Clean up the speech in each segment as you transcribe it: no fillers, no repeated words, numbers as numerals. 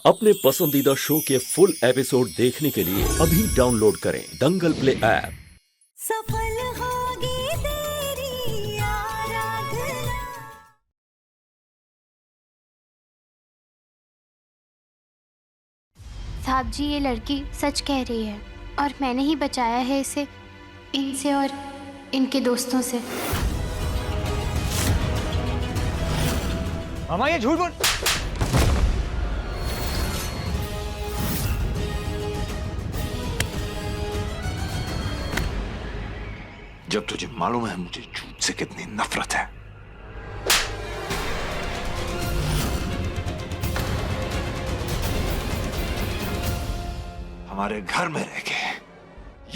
अपने पसंदीदा शो के फुल एपिसोड देखने के लिए अभी डाउनलोड करें दंगल प्ले ऐप। सफल होगी तेरी आराधना। साहब जी, ये लड़की सच कह रही है और मैंने ही बचाया है इसे इनसे और इनके दोस्तों से। मामा ये झूठ बोल। जब तुझे मालूम है मुझे झूठ से कितनी नफरत है, हमारे घर में रह के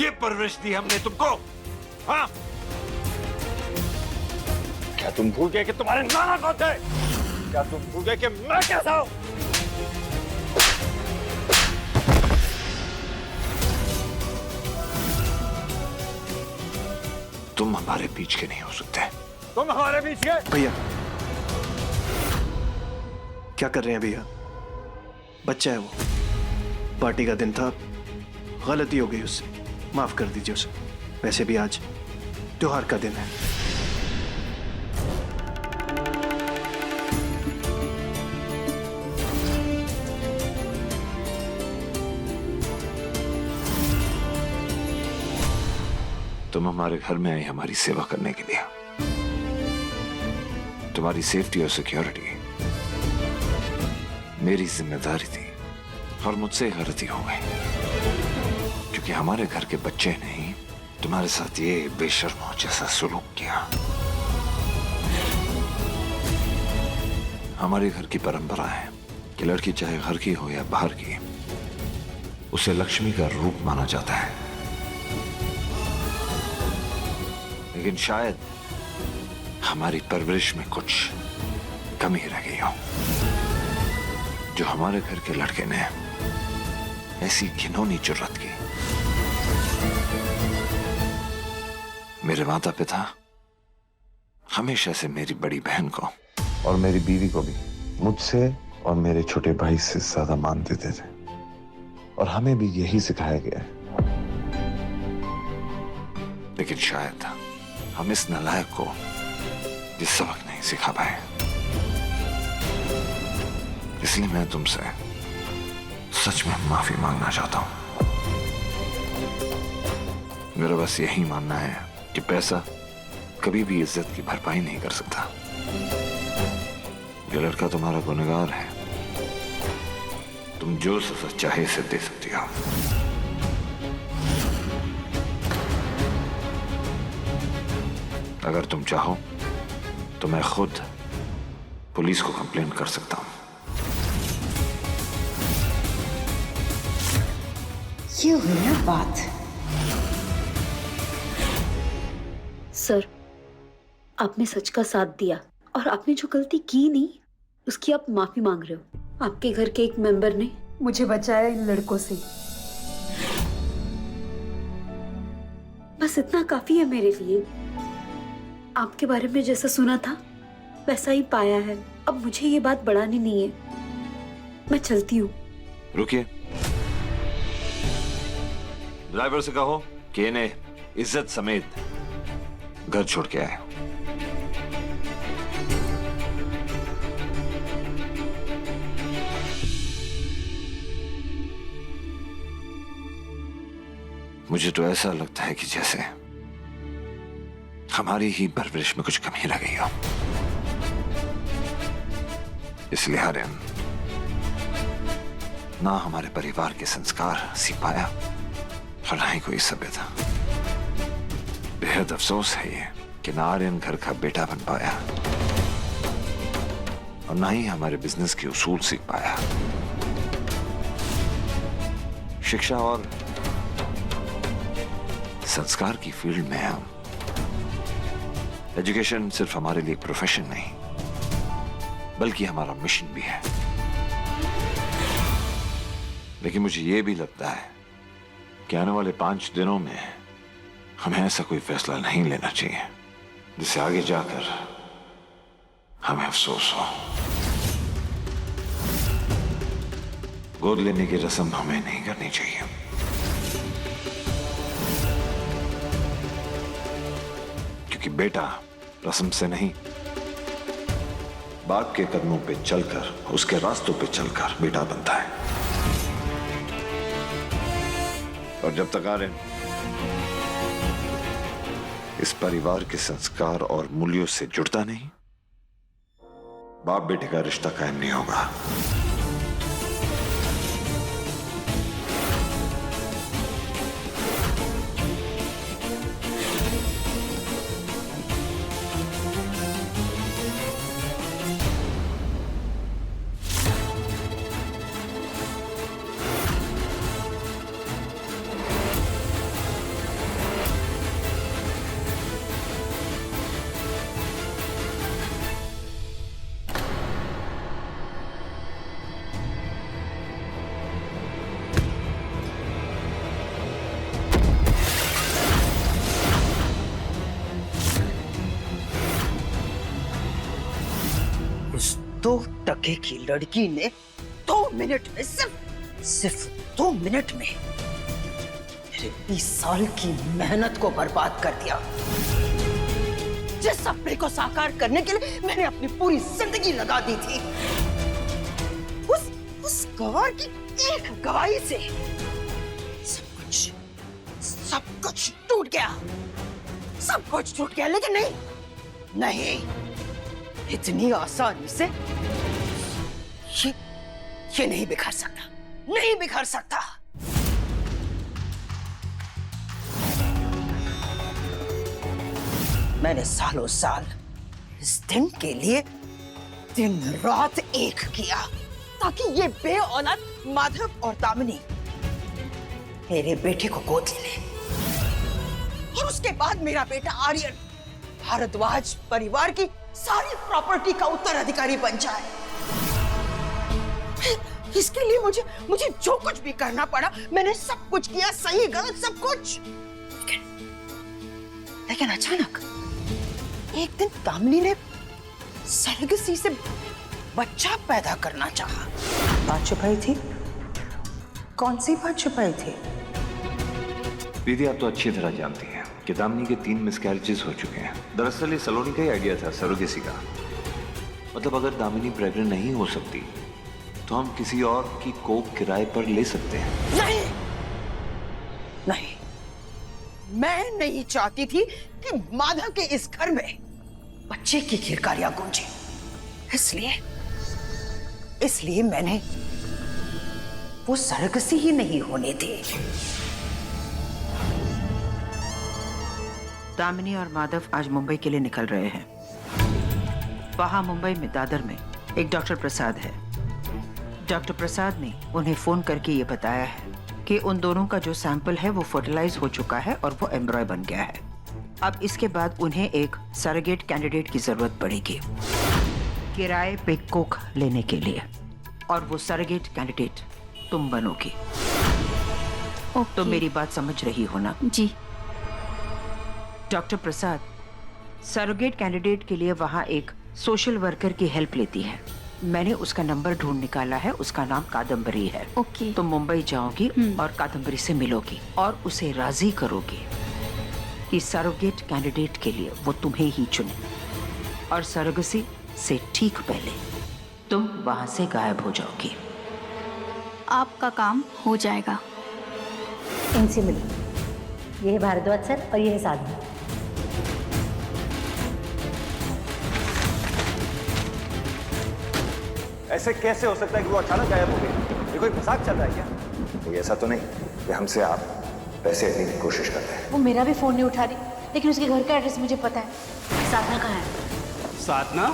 ये परवरिश दी हमने तुमको, हाँ? क्या तुम भूल गए कि तुम्हारे नाना कौन थे? क्या तुम भूल गए कि मैं कैसा हूं? तुम हमारे बीच के नहीं हो सकते। तुम हमारे बीच के। भैया क्या कर रहे हैं भैया? बच्चा है वो, पार्टी का दिन था, गलती हो गई उससे, माफ कर दीजिए उसे। वैसे भी आज त्योहार का दिन है। तुम हमारे घर में आई हमारी सेवा करने के लिए। तुम्हारी सेफ्टी और सिक्योरिटी मेरी जिम्मेदारी थी और मुझसे गलती हो गई, क्योंकि हमारे घर के बच्चे ने ही तुम्हारे साथ ये बेशर्मों जैसा सुलूक किया। हमारे घर की परंपरा है कि लड़की चाहे घर की हो या बाहर की, उसे लक्ष्मी का रूप माना जाता है। लेकिन शायद हमारी परवरिश में कुछ कमी रह गई हो, जो हमारे घर के लड़के ने ऐसी घिनौनी जुर्रत की। मेरे माता पिता हमेशा से मेरी बड़ी बहन को और मेरी बीवी को भी मुझसे और मेरे छोटे भाई से ज्यादा मान देते थे, और हमें भी यही सिखाया गया है। लेकिन शायद हम इस नालायक को ये सबक नहीं सिखा पाए। इसलिए मैं तुमसे सच में माफी मांगना चाहता हूं। मेरा बस यही मानना है कि पैसा कभी भी इज्जत की भरपाई नहीं कर सकता। ये लड़का तुम्हारा गुनहगार है, तुम जो सजा चाहे इसे दे सकती हो। अगर तुम चाहो तो मैं खुद पुलिस को कंप्लेंट कर सकता हूं। ये हुई ना बात। सर, आपने सच का साथ दिया और आपने जो गलती की नहीं उसकी आप माफी मांग रहे हो। आपके घर के एक मेंबर ने मुझे बचाया इन लड़कों से। बस इतना काफी है मेरे लिए। आपके बारे में जैसा सुना था वैसा ही पाया है। अब मुझे ये बात बढ़ानी नहीं है, मैं चलती हूँ। रुकिए, ड्राइवर से कहो कि इन्हें इज्जत समेत घर छोड़ के आए। मुझे तो ऐसा लगता है कि जैसे हमारी ही परवरिश में कुछ कमी रह गई हो। इसलिए आर्यन ना हमारे परिवार के संस्कार सीख पाया और ना ही कोई सभ्यता। बेहद अफसोस है ये कि ना आर्यन घर का बेटा बन पाया और ना ही हमारे बिजनेस के उसूल सीख पाया। शिक्षा और संस्कार की फील्ड में हम एजुकेशन सिर्फ हमारे लिए प्रोफेशन नहीं बल्कि हमारा मिशन भी है। लेकिन मुझे यह भी लगता है कि आने वाले 5 दिनों में हमें ऐसा कोई फैसला नहीं लेना चाहिए जिससे आगे जाकर हमें अफसोस हो। गोद लेने की रस्म हमें नहीं करनी चाहिए। क्योंकि बेटा रस्म से नहीं, बाप के कदमों पे चलकर, उसके रास्तों पे चलकर बेटा बनता है। और जब तक आर्यन इस परिवार के संस्कार और मूल्यों से जुड़ता नहीं, बाप बेटे का रिश्ता कायम नहीं होगा। उस 2 टके की लड़की ने 2 मिनट में, सिर्फ 2 मिनट में मेरे 20 साल की मेहनत को बर्बाद कर दिया। जिस सपने को साकार करने के लिए मैंने अपनी पूरी जिंदगी लगा दी थी, उस गवार की एक गवाही से सब कुछ टूट गया। सब कुछ टूट गया, लेकिन नहीं, इतनी आसानी से ये नहीं बिखर सकता। मैंने सालों साल इस दिन के लिए दिन रात एक किया ताकि ये बेऔलाद माधव और दामिनी मेरे बेटे को गोद ले, और उसके बाद मेरा बेटा आर्यन भारद्वाज परिवार की सारी प्रॉपर्टी का उत्तराधिकारी बन जाए। इसके लिए मुझे जो कुछ भी करना पड़ा, मैंने सब कुछ किया, सही गलत सब कुछ। लेकिन अचानक एक दिन दामिनी ने सरगसी से बच्चा पैदा करना चाहा। बात छुपाई थी? कौन सी बात छुपाई थी? दीदी, आप तो अच्छी तरह जानती हैं कि दामिनी के 3 मिसकैरेजेस हो चुके हैं। दरअसल ये सलोनी का ही आइडिया था, सरोगेसी का। मतलब अगर दामिनी प्रेग्नेंट नहीं हो सकती तो हम किसी और की कोख किराए पर ले सकते हैं। नहीं, मैं नहीं चाहती थी कि माधव के इस घर में बच्चे की किरकारियां गूंजे। इसलिए मैंने वो सरगसी ही नहीं होने दी। दामिनी और माधव आज मुंबई के लिए निकल रहे हैं। वहां मुंबई में दादर में एक डॉक्टर प्रसाद है। डॉक्टर प्रसाद ने उन्हें फोन करके ये बताया है कि उन दोनों का जो सैंपल है वो फर्टिलाइज हो चुका है और वो एम्ब्रॉय बन गया है। अब इसके बाद उन्हें एक सरोगेट कैंडिडेट की जरूरत पड़ेगी किराए पे कोख लेने के लिए, और वो सरोगेट कैंडिडेट तुम बनोगी। तो मेरी बात समझ रही हो ना? जी। डॉक्टर प्रसाद सरोगेट कैंडिडेट के लिए वहाँ एक सोशल वर्कर की हेल्प लेती है। मैंने उसका नंबर ढूंढ निकाला है, उसका नाम कादम्बरी है। ओके। तुम मुंबई जाओगी और कादम्बरी से मिलोगी और उसे राजी करोगी कि सरोगेट कैंडिडेट के लिए वो तुम्हें ही चुने, और सरोगसी से ठीक पहले तुम वहाँ से गायब हो जाओगी। आपका काम हो जाएगा। इनसे मिलो। ये है भारद्वाज सर और ये है साधना। ऐसे कैसे हो सकता है कि वो अचानक गायब हो गई? ये कोई मजाक चल रहा है क्या? कोई ऐसा तो नहीं कि हमसे आप पैसे लेने की कोशिश करते हैं। वो मेरा भी फोन नहीं उठा रही, लेकिन उसके घर का एड्रेस मुझे पता है। साधना कहाँ है? साधना?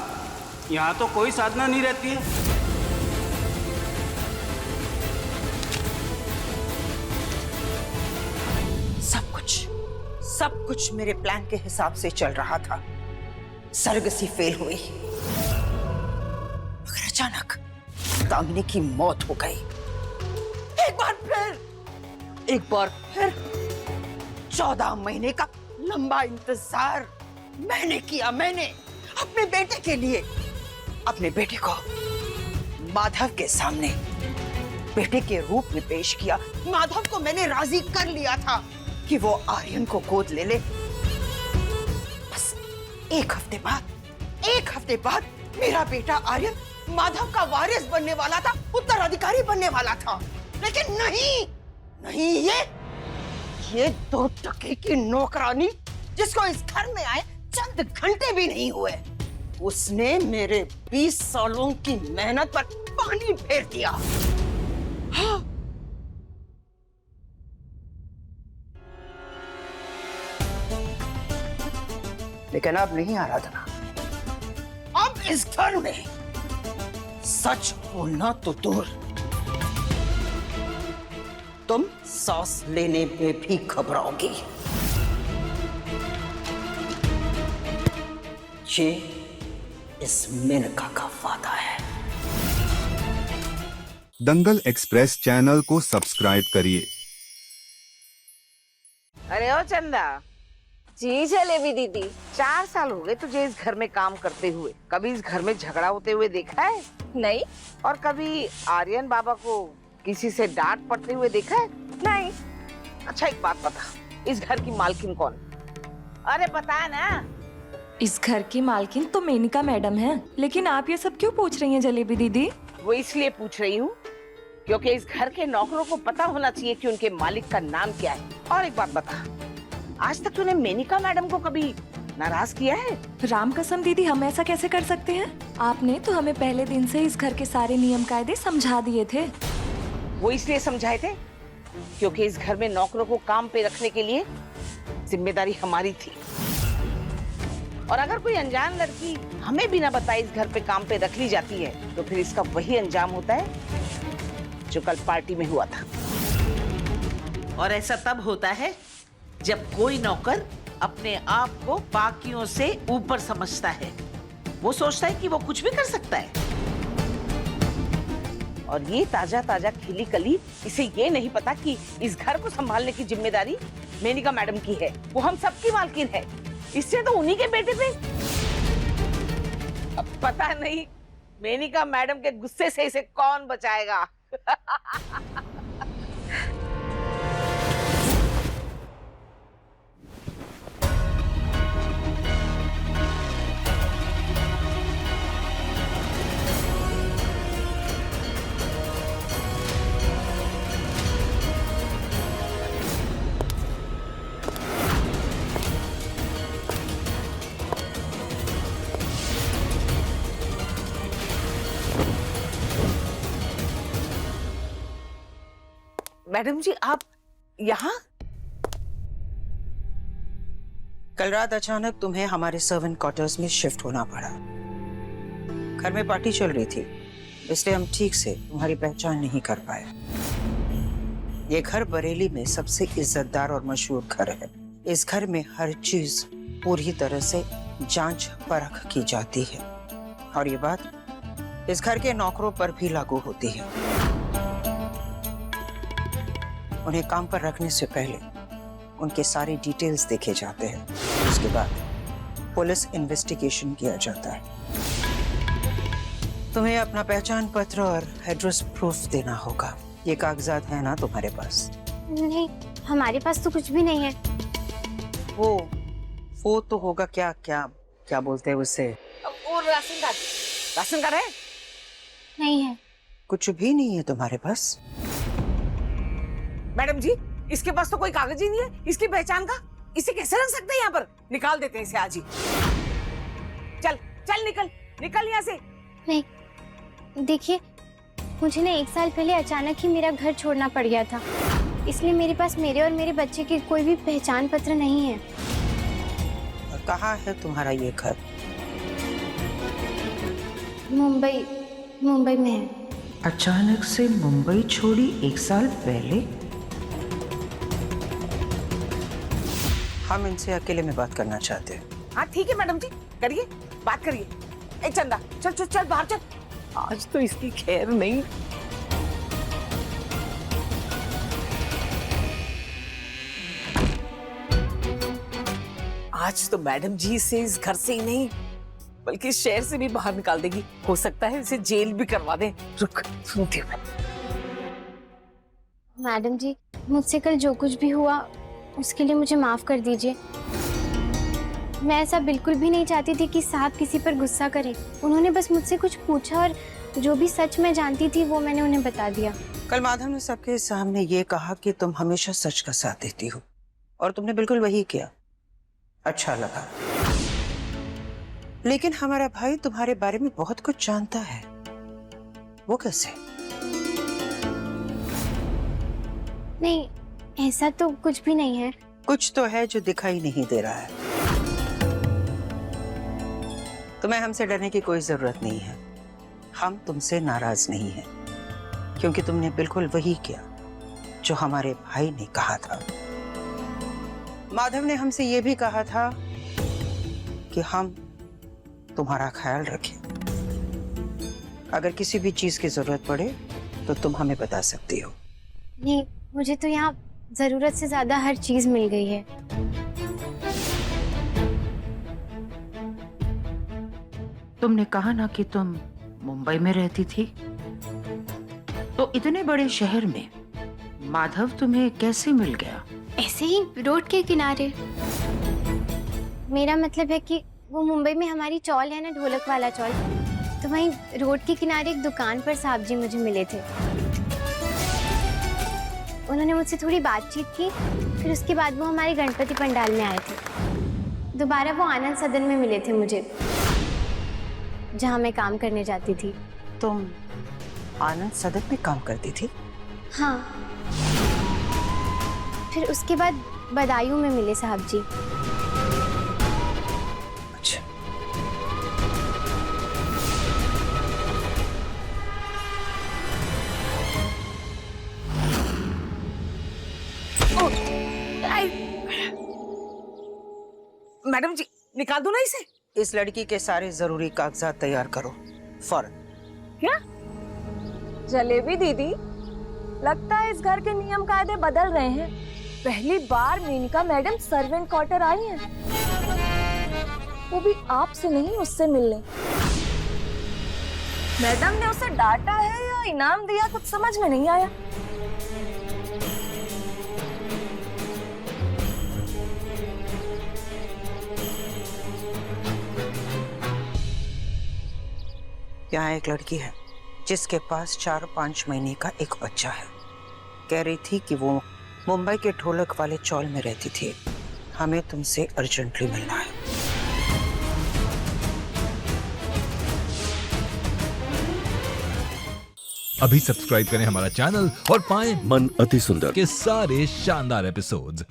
यहाँ तो कोई साधना नहीं रहती है। सब कुछ मेरे प्लान के हिसाब से चल रहा था। सरगसी फेल हुई, मगर अचानक दामिनी की मौत हो गई। एक बार फिर 14 महीने का लंबा इंतजार मैंने किया। मैंने अपने बेटे के लिए, अपने बेटे को माधव के सामने बेटे के रूप में पेश किया। माधव को मैंने राजी कर लिया था कि वो आर्यन को गोद ले ले। बस एक हफ्ते बाद मेरा बेटा आर्यन माधव का वारिस बनने वाला था, उत्तराधिकारी बनने वाला था। लेकिन नहीं, ये 2 टके की नौकरानी जिसको इस घर में आए चंद घंटे भी नहीं हुए, उसने मेरे 20 सालों की मेहनत पर पानी फेर दिया। हाँ। लेकिन अब नहीं आराधना, अब इस घर में सच बोलना तो दूर, तुम सांस लेने में भी घबराओगी। ये इस मेनका का वादा है। दंगल एक्सप्रेस चैनल को सब्सक्राइब करिए। अरे ओ चंदा। जी जलेबी दीदी, 4 साल हो गए तुझे इस घर में काम करते हुए। कभी इस घर में झगड़ा होते हुए देखा है? नहीं। और कभी आर्यन बाबा को किसी से डांट पड़ते हुए देखा है? नहीं। अच्छा एक बात बता, इस घर की मालकिन कौन? अरे बता ना। इस घर की मालकिन तो मेनिका मैडम है, लेकिन आप ये सब क्यों पूछ रही हैं जलेबी दीदी? वो इसलिए पूछ रही हूँ क्योंकि इस घर के नौकरों को पता होना चाहिए कि उनके मालिक का नाम क्या है। और एक बात बता, आज तक तूने मेनिका मैडम को कभी नाराज किया है? राम कसम दीदी, हम ऐसा कैसे कर सकते हैं? आपने तो हमें पहले दिन से इस घर के सारे नियम कायदे समझा दिए थे। वो इसलिए समझाए थे क्योंकि इस घर में नौकरों को काम पे रखने के लिए जिम्मेदारी हमारी थी। और अगर कोई अनजान लड़की हमें बिना बताए इस घर पे काम पे रख ली जाती है तो फिर इसका वही अंजाम होता है जो कल पार्टी में हुआ था। और ऐसा तब होता है जब कोई नौकर अपने आप को बाकियों से ऊपर समझता है। वो सोचता है कि वो कुछ भी कर सकता है। और ये ताजा खिली कली इसे ये नहीं पता कि इस घर को संभालने की जिम्मेदारी मेनिका मैडम की है। वो हम सबकी मालकिन है। इससे तो उन्हीं के बेटे पे अब पता नहीं मेनिका मैडम के गुस्से से इसे कौन बचाएगा। मैडम जी आप यहाँ? कल रात अचानक तुम्हें हमारे सर्वेंट क्वार्टर्स में शिफ्ट होना पड़ा। घर में पार्टी चल रही थी, इसलिए हम ठीक से तुम्हारी पहचान नहीं कर पाए। ये घर बरेली में सबसे इज्जतदार और मशहूर घर है। इस घर में हर चीज पूरी तरह से जांच परख की जाती है और ये बात इस घर के नौकरों पर भी लागू होती है। उन्हें काम पर रखने से पहले उनके सारे डिटेल्स देखे जाते हैं। उसके बाद पुलिस इन्वेस्टिगेशन किया जाता है। तुम्हें अपना पहचान पत्र और एड्रेस प्रूफ देना होगा। ये कागजात है ना तुम्हारे पास? नहीं, हमारे पास तो कुछ भी नहीं है। वो तो होगा। क्या बोलते हैं उसे? वो राशन कार्ड है? नहीं है। कुछ भी नहीं है तुम्हारे पास? मैडम जी इसके पास तो कोई कागज ही नहीं है इसकी पहचान का। इसे कैसे रख सकते हैं यहाँ पर? निकाल देते हैं इसे आज ही। चल निकल यहाँ से। नहीं, देखिए मुझे ना 1 साल पहले अचानक ही मेरा घर छोड़ना पड़ गया था, इसलिए मेरे पास मेरे और मेरे बच्चे की कोई भी पहचान पत्र नहीं है। और कहाँ है तुम्हारा ये घर? मुंबई में है। अचानक से मुंबई छोड़ी 1 साल पहले? हम इनसे अकेले में बात करना चाहते हैं। हाँ ठीक है मैडम जी, करिए, बात करिए। ए चंदा चल बाहर चल। आज तो इसकी खैर नहीं। आज तो मैडम जी इसे इस घर से ही नहीं बल्कि इस शहर से भी बाहर निकाल देगी। हो सकता है इसे जेल भी करवा दे। रुक सुनती हूँ। मैडम जी, मुझसे कल जो कुछ भी हुआ उसके लिए मुझे माफ कर दीजिए। मैं ऐसा बिल्कुल भी नहीं चाहती थी कि साहब किसी पर गुस्सा करें। उन्होंने बस मुझसे कुछ पूछा और जो भी सच मैं जानती थी वो मैंने उन्हें बता दिया। कल माधव ने सबके सामने ये कहा कि तुम हमेशा सच का साथ देती हो और तुमने बिल्कुल वही किया। अच्छा लगा। लेकिन हमारा भाई तुम्हारे बारे में बहुत कुछ जानता है। वो कैसे? नहीं, ऐसा तो कुछ भी नहीं है। कुछ तो है जो दिखाई नहीं दे रहा है। तुम्हें हमसे डरने की कोई जरूरत नहीं है। हम तुमसे नाराज नहीं हैं, क्योंकि तुमने बिल्कुल वही किया जो हमारे भाई ने कहा था। माधव ने हमसे ये भी कहा था कि हम तुम्हारा ख्याल रखें। अगर किसी भी चीज की जरूरत पड़े तो तुम हमें बता सकती हो। नहीं, मुझे तो यहाँ जरूरत से ज्यादा हर चीज मिल गई है। तुमने कहा ना कि तुम मुंबई में रहती थी, तो इतने बड़े शहर में माधव तुम्हें कैसे मिल गया? ऐसे ही रोड के किनारे। मेरा मतलब है कि वो मुंबई में हमारी चौल है ना, ढोलक वाला चौल, तो वहीं रोड के किनारे एक दुकान पर साहब जी मुझे मिले थे। उन्होंने मुझसे थोड़ी बातचीत की, फिर उसके बाद वो हमारे गणपति पंडाल में आए थे। दोबारा वो आनंद सदन में मिले थे मुझे, जहाँ मैं काम करने जाती थी। तुम आनंद सदन में काम करती थी? हाँ। फिर उसके बाद बदायूं में मिले साहब जी। अच्छा। मैडम जी, निकाल दो ना इसे। इस लड़की के सारे जरूरी कागजात तैयार करो फौरन। क्या? जलेबी दीदी, लगता है इस घर के नियम कायदे बदल रहे हैं। पहली बार मेनका मैडम सर्वेंट क्वार्टर आई हैं, वो भी आपसे नहीं उससे मिलने। मैडम ने उसे डांटा है या इनाम दिया, कुछ समझ में नहीं आया। यहाँ एक लड़की है जिसके पास 4-5 महीने का एक बच्चा है। कह रही थी कि वो मुंबई के ढोलक वाले चौल में रहती थी। हमें तुमसे अर्जेंटली मिलना है। अभी सब्सक्राइब करें हमारा चैनल और पाएं मन अति सुंदर के सारे शानदार एपिसोड्स।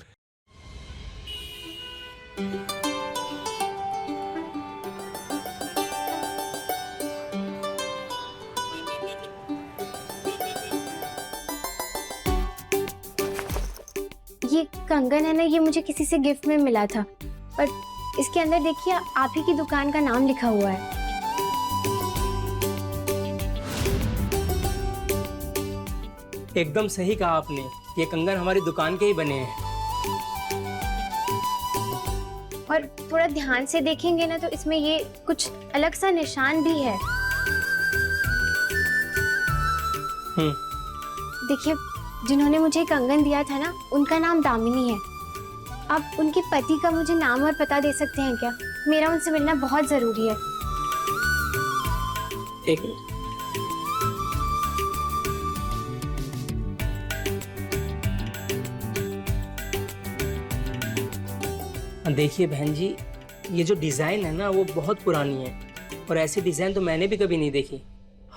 ये कंगन है ना, ये मुझे किसी से गिफ्ट में मिला था, और इसके अंदर देखिए आप ही की दुकान का नाम लिखा हुआ है। एकदम सही कहा आपने, ये कंगन हमारी दुकान के ही बने हैं। और थोड़ा ध्यान से देखेंगे ना तो इसमें ये कुछ अलग सा निशान भी है। देखिए, जिन्होंने मुझे कंगन दिया था ना, उनका नाम दामिनी है। आप उनके पति का मुझे नाम और पता दे सकते हैं क्या? मेरा उनसे मिलना बहुत जरूरी है। एक मिनट। देखिए बहन जी, ये जो डिज़ाइन है ना वो बहुत पुरानी है, और ऐसी डिज़ाइन तो मैंने भी कभी नहीं देखी,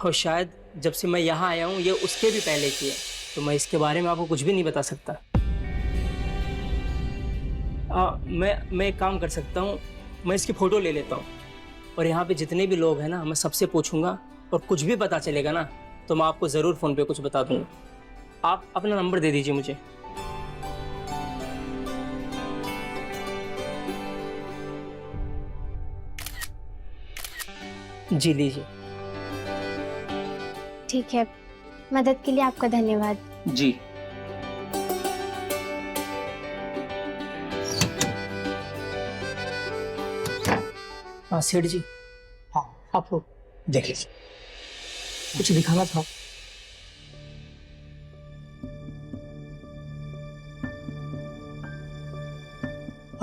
और शायद जब से मैं यहाँ आया हूँ ये उसके भी पहले की है, तो मैं इसके बारे में आपको कुछ भी नहीं बता सकता। मैं एक काम कर सकता हूँ, मैं इसकी फ़ोटो ले लेता हूँ, और यहाँ पे जितने भी लोग हैं ना मैं सबसे पूछूंगा, और कुछ भी पता चलेगा ना तो मैं आपको ज़रूर फ़ोन पे कुछ बता दूँगा। आप अपना नंबर दे दीजिए मुझे। जी लीजिए। ठीक है, मदद के लिए आपका धन्यवाद। जी। हाँ सेठ जी, हाँ आप लोग देख लीजिए, कुछ दिखाना था।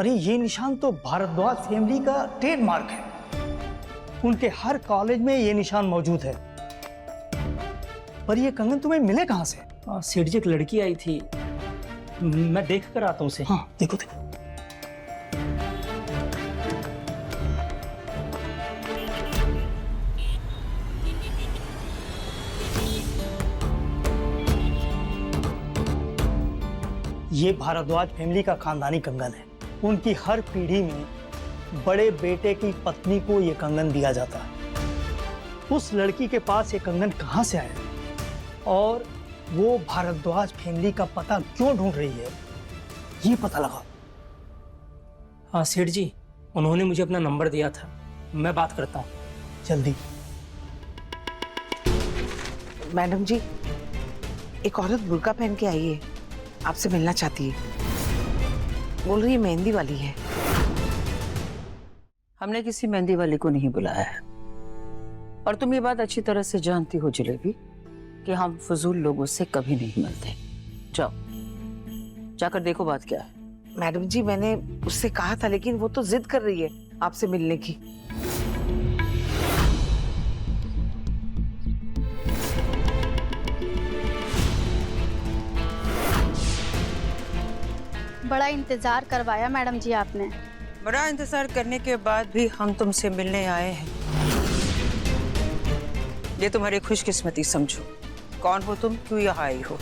अरे ये निशान तो भारद्वाज फैमिली का ट्रेडमार्क है। उनके हर कॉलेज में ये निशान मौजूद है। पर ये कंगन तुम्हें मिले कहाँ से? सेठ जी एक लड़की आई थी, मैं देख कर आता हूँ उसे। हाँ देखो देखो। ये भारद्वाज फैमिली का खानदानी कंगन है। उनकी हर पीढ़ी में बड़े बेटे की पत्नी को ये कंगन दिया जाता है। उस लड़की के पास ये कंगन कहाँ से आया और वो भारद्वाज फैमिली का पता क्यों ढूंढ रही है, ये पता लगा। हाँ सेठ जी, उन्होंने मुझे अपना नंबर दिया था, मैं बात करता हूँ। जल्दी। मैडम जी, एक औरत बुर्का पहन के आई है, आपसे मिलना चाहती है। बोल रही है मेहंदी वाली है। हमने किसी मेहंदी वाली को नहीं बुलाया है, और तुम ये बात अच्छी तरह से जानती हो जलेबी कि हम फजूल लोगों से कभी नहीं मिलते। जाओ, जाकर देखो बात क्या है। मैडम जी, मैंने उससे कहा था, लेकिन वो तो जिद कर रही है आपसे मिलने की। बड़ा इंतजार करवाया मैडम जी आपने। बड़ा इंतजार करने के बाद भी हम तुमसे मिलने आए हैं। ये तुम्हारी खुशकिस्मती समझो। कौन हो तुम, क्यों यहाँ आई हो?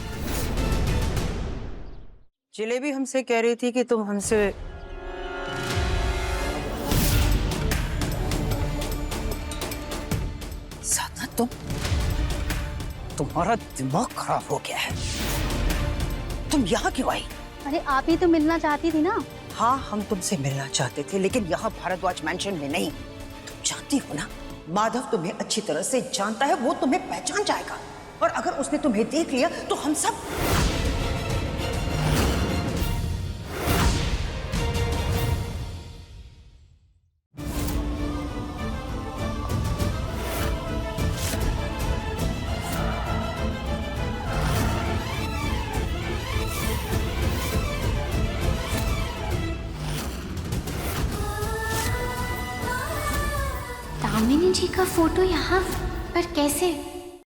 जलेबी हमसे कह रही थी कि तुम हमसे साधना, तुम्हारा दिमाग खराब हो गया है। तुम यहाँ क्यों आई? अरे आप ही तो मिलना चाहती थी ना। हाँ, हम तुमसे मिलना चाहते थे, लेकिन यहाँ भारद्वाज मैंशन में नहीं। तुम जानती हो ना, माधव तुम्हें अच्छी तरह से जानता है, वो तुम्हें पहचान जाएगा, और अगर उसने तुम्हें देख लिया तो हम सब दामिनी जी का फोटो यहाँ पर कैसे?